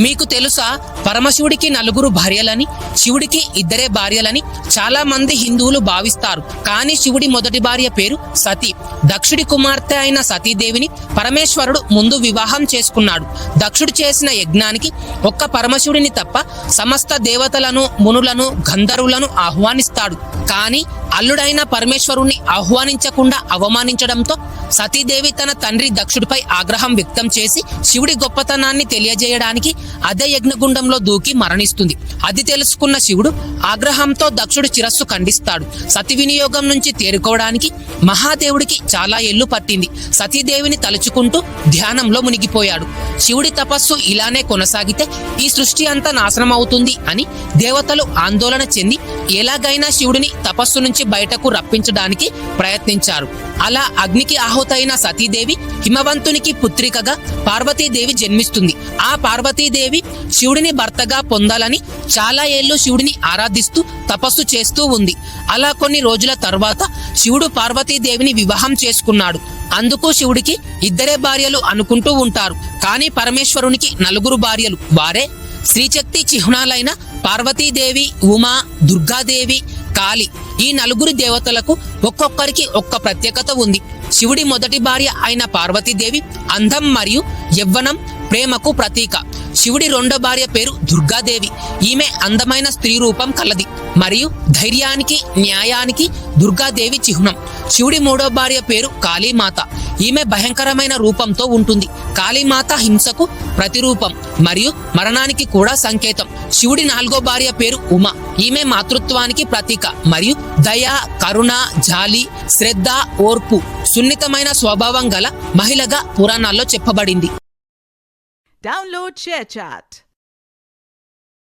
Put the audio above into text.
మీకు తెలుసా, పరమశివుడికి 4 భార్యలని, శివుడికి 2 భార్యలని చాలా మంది హిందువులు భావిస్తారు. కానీ శివుడి మొదటి భార్య పేరు సతీ. దక్షుడి కుమార్తె అయిన సతీదేవిని పరమేశ్వరుడు ముందు వివాహం చేసుకున్నాడు. దక్షుడు చేసిన యజ్ఞానికి ఒక్క పరమశివుడిని తప్ప సమస్త దేవతలను, మునులను, గంధర్వులను ఆహ్వానిస్తాడు. కానీ అల్లుడైన పరమేశ్వరుణ్ణి ఆహ్వానించకుండా అవమానించడంతో సతీదేవి తన తండ్రి దక్షుడిపై ఆగ్రహం వ్యక్తం చేసి శివుడి గొప్పతనాన్ని తెలియజేయడానికి అదే యజ్ఞగుండంలో దూకి మరణిస్తుంది. అది తెలుసుకున్న శివుడు ఆగ్రహంతో దక్షుడి శిరస్సు ఖండిస్తాడు. సతి వినియోగం నుంచి తేరుకోవడానికి మహాదేవుడికి చాలా ఏళ్లు పట్టింది. సతీదేవిని తలుచుకుంటూ ధ్యానంలో మునిగిపోయాడు. శివుడి తపస్సు ఇలానే కొనసాగితే ఈ సృష్టి అంతా నాశనం అవుతుంది అని దేవతలు ఆందోళన చెంది ఎలాగైనా శివుడిని తపస్సు నుంచి బయటకు రప్పించడానికి ప్రయత్నించారు. అలా అగ్నికి ఆహుతైన సతీదేవి హిమవంతునికి పుత్రికగా పార్వతీదేవి జన్మిస్తుంది. ఆ పార్వతీదేవి శివుడిని భర్తగా పొందాలని చాలా ఏళ్లు శివుడిని ఆరాధిస్తూ తపస్సు చేస్తూ ఉంది. అలా కొన్ని రోజుల తర్వాత శివుడు పార్వతీదేవిని వివాహం చేసుకున్నాడు. అందుకు శివుడికి 2 భార్యలు అనుకుంటూ ఉంటారు. కానీ పరమేశ్వరునికి 4 భార్యలు. వారే శ్రీశక్తి చిహ్నాలైన పార్వతీదేవి, ఉమా, దుర్గాదేవి, కాళి. ఈ 4 దేవతలకు ఒక్కొక్కరికి ఒక్క ప్రత్యేకత ఉంది. శివుడి మొదటి భార్య అయిన పార్వతీదేవి అందం మరియు యవ్వనం, ప్రేమకు ప్రతీక. శివుడి 2వ భార్య పేరు దుర్గాదేవి. ఈమె అందమైన స్త్రీ రూపం కలది మరియు ధైర్యానికి, న్యాయానికి దుర్గాదేవి చిహ్నం. శివుడి 3వ భార్య పేరు కాళీమాత. ఈమె భయంకరమైన రూపంతో ఉంటుంది. కాళీమాత హింసకు ప్రతిరూపం మరియు మరణానికి కూడా సంకేతం. శివుడి 4వ భార్య పేరు ఉమా. ఈమె మాతృత్వానికి ప్రతీక మరియు దయ, కరుణ, జాలి, శ్రద్ధ, ఓర్పు, సున్నితమైన స్వభావం గల మహిళగా పురాణాల్లో చెప్పబడింది. Download ShareChat.